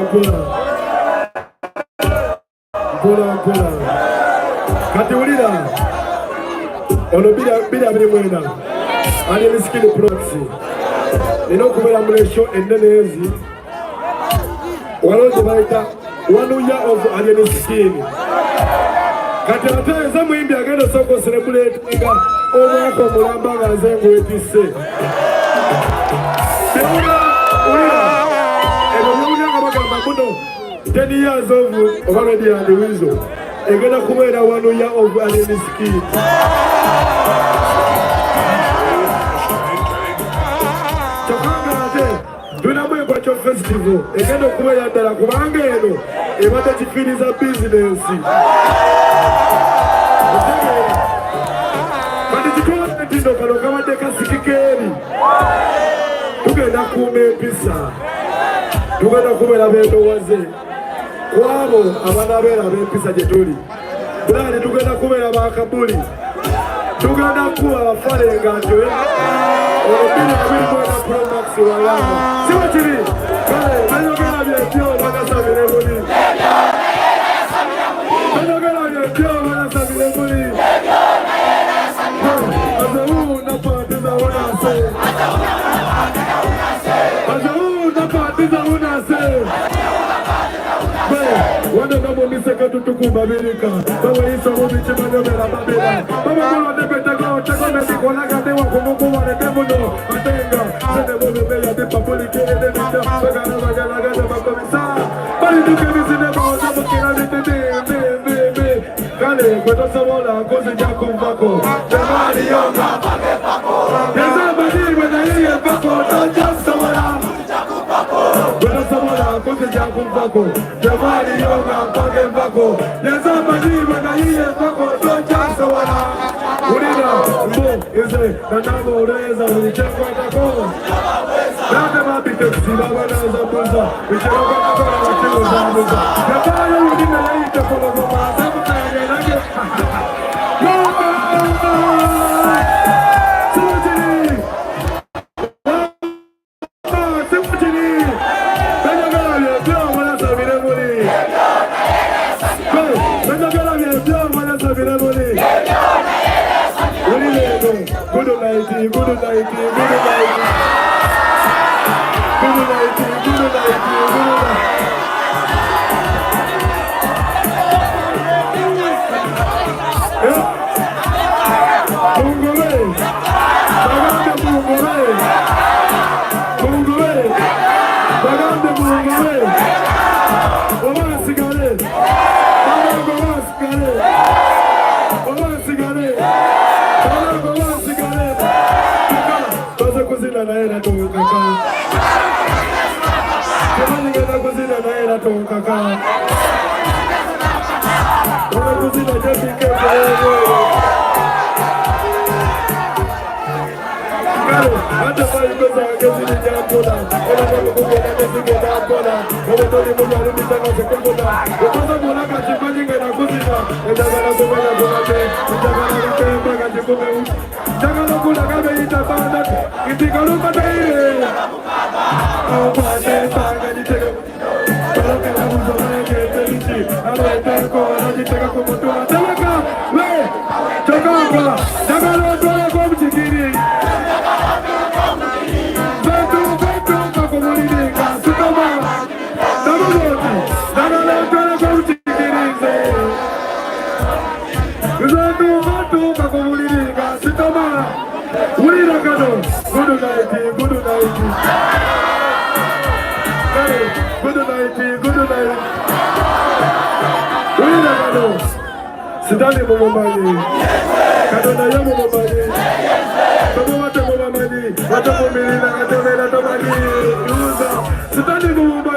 Mpola. Kati ulira. Ono bila mwena. Ali miskini proxy. Nino kubera mulesho endenezi. Waloje baita 1 year of alien skin. Kati ateza mwimbi agenda soko celebrate nga omwaka mulamba ngazengo etise. Eno 10 years of already and the wisdom. Egena kubera 1 year of alien skin. Dunamwe kwa cho festival. Egena kubera dala kubanga eno. Ebata chifiniza business. Kati chikola netindo kaloka mateka sikikeri. Tugenda kume pisa. Tugenda kubera bendo waze. Kwabo abana bera bempisa jetuli. Bulani tugenda kubera bakabuli. Tugenda kuwa wafale ngatwe. Olopini abiri mwana Promax walama. Siwa chiri. Kale, benyo gana vyetio wakasa vilebuli. Benyo gana vyetio wakasa vilebuli. Asa huu napatiza unase. Asa huu napatiza unase. Wanda namo miseka tutukumba birika. Bawa isa mubichi manyomela babila. Baba mula debeta gao chako mediko lagade wa kumuku wane demuno. Atenga, sene mube meya dipa puli kere denita. Bagana bagana gada bakomisa. Bali duke misine bao jabu kira liti. Kale, kweto samola kuzi jaku mbako. Jamani yonga pake pako. Yeza badi wena iye pako. Don't just samola. Kweto samola kuzi jaku mbako. Jamani yonga pake pako. Yeza badi wena iye pako. Don't just samola. Urina, mbo, ize, nanamo ureza, ulichekwa tako. Nade mabite kusilaba na zabuza. Ulichekwa tako na wachilu zabuza. Yabaya urina laite kolo goma. Sidani mumamani, kadona ya mumamani, kamu wate mumamani, wate mumilina, wate mela tomani, yuza, sidani mumamani.